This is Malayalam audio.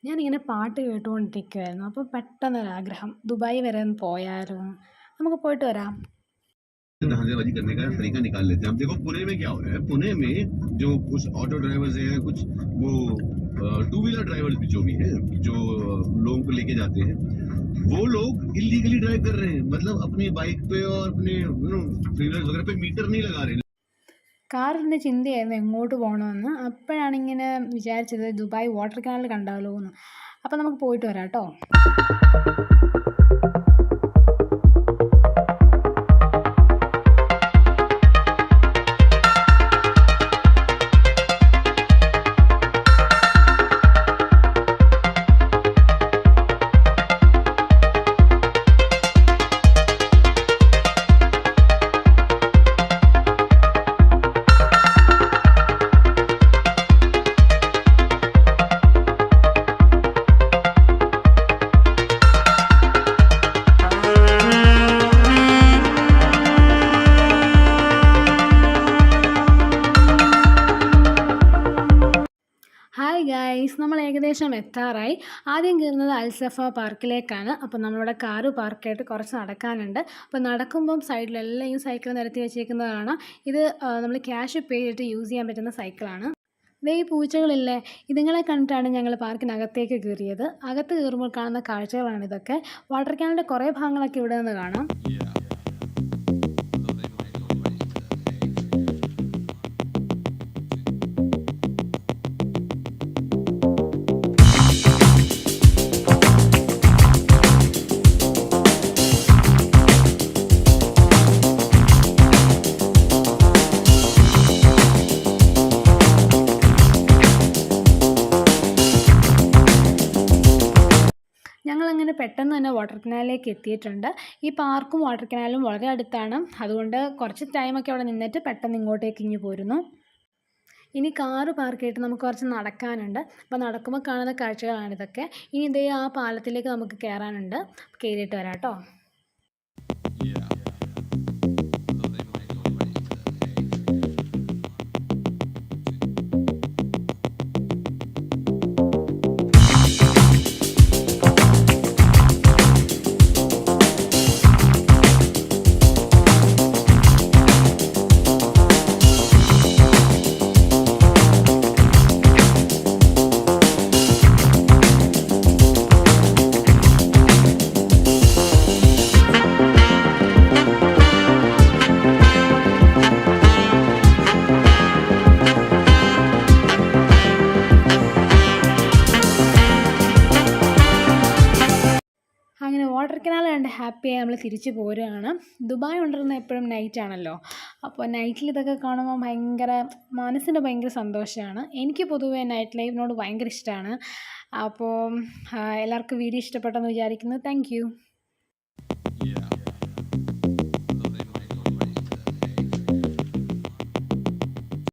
ഞാനിങ്ങനെ പാട്ട് കേട്ടുകൊണ്ടിരിക്കുമായിരുന്നു. അപ്പോൾ പെട്ടെന്നൊരാഗ്രഹം ദുബായ് വരെ ഒന്ന് പോയാലോ, നമുക്ക് പോയിട്ട് वराम। धांधेबाजी करने का तरीका निकाल लेते हैं। अब देखो पुणे में क्या हो रहा है, पुणे में जो कुछ ऑटो ड्राइवर्स हैं, कुछ वो टू व्हीलर ड्राइवर्स भी जो भी हैं, जो लोगों को लेके जाते हैं, वो लोग इलीगली ड्राइव कर रहे हैं। मतलब अपनी बाइक पे और अपने थ्री व्हीलर्स वगैरह पे मीटर नहीं लगा रहे हैं। കാറിൻ്റെ ചിന്തയായിരുന്നു എങ്ങോട്ട് പോകണമെന്ന്. അപ്പോഴാണ് ഇങ്ങനെ വിചാരിച്ചത് ദുബായ് വാട്ടർ കനാൽ കണ്ടാലോ എന്ന്. അപ്പോൾ നമുക്ക് പോയിട്ട് വരാം കേട്ടോ. ഹായ് ഗൈസ്, നമ്മൾ ഏകദേശം എത്താറായി. ആദ്യം കയറുന്നത് അൽസഫ പാർക്കിലേക്കാണ്. അപ്പോൾ നമ്മളുടെ കാറ് പാർക്ക് ചെയ്തിട്ട് കുറച്ച് നടക്കാനുണ്ട്. അപ്പോൾ നടക്കുമ്പം സൈഡിലെല്ലാം ഈ സൈക്കിൾ നിരത്തി വെച്ചേക്കുന്നതാണ്. ഇത് നമ്മൾ ക്യാഷ് പേ ചെയ്തിട്ട് യൂസ് ചെയ്യാൻ പറ്റുന്ന സൈക്കിളാണ്. ദേ ഈ പൂച്ചകളില്ലേ, ഇതുങ്ങളെ കണ്ടിട്ടാണ് ഞങ്ങൾ പാർക്കിനകത്തേക്ക് കയറിയത്. അകത്ത് കയറുമ്പോൾ കാണുന്ന കാഴ്ചകളാണ് ഇതൊക്കെ. വാട്ടർ ക്യാനിൻ്റെ കുറേ ഭാഗങ്ങളൊക്കെ ഇവിടെ നിന്ന് കാണാം. ഞങ്ങളങ്ങനെ പെട്ടെന്ന് തന്നെ വാട്ടർ കനാലിലേക്ക് എത്തിയിട്ടുണ്ട്. ഈ പാർക്കും വാട്ടർ കനാലും വളരെ അടുത്താണ്. അതുകൊണ്ട് കുറച്ച് ടൈമൊക്കെ അവിടെ നിന്നിട്ട് പെട്ടെന്ന് ഇങ്ങോട്ടേക്ക് ഇങ്ങ് പോരുന്നു. ഇനി കാറ് പാർക്ക് ചെയ്തിട്ട് നമുക്ക് കുറച്ച് നടക്കാനുണ്ട്. അപ്പോൾ നടക്കുമ്പോൾ കാണുന്ന കാഴ്ചകളാണിതൊക്കെ. ഇനി ഇതേ ആ പാലത്തിലേക്ക് നമുക്ക് കയറാനുണ്ട്. കയറിയിട്ട് വരാം കേട്ടോ. അങ്ങനെ വാട്ടർ കനാൽ കണ്ട് ഹാപ്പിയായി നമ്മൾ തിരിച്ച് പോരുകയാണ്. ദുബായ് കൊണ്ടിരുന്ന എപ്പോഴും നൈറ്റാണല്ലോ. അപ്പോൾ നൈറ്റിൽ ഇതൊക്കെ കാണുമ്പോൾ മനസ്സിന് ഭയങ്കര സന്തോഷമാണ്. എനിക്ക് പൊതുവേ നൈറ്റ് ലൈഫിനോട് ഭയങ്കര ഇഷ്ടമാണ്. അപ്പോൾ എല്ലാവർക്കും വീഡിയോ ഇഷ്ടപ്പെട്ടെന്ന് വിചാരിക്കുന്നു. താങ്ക്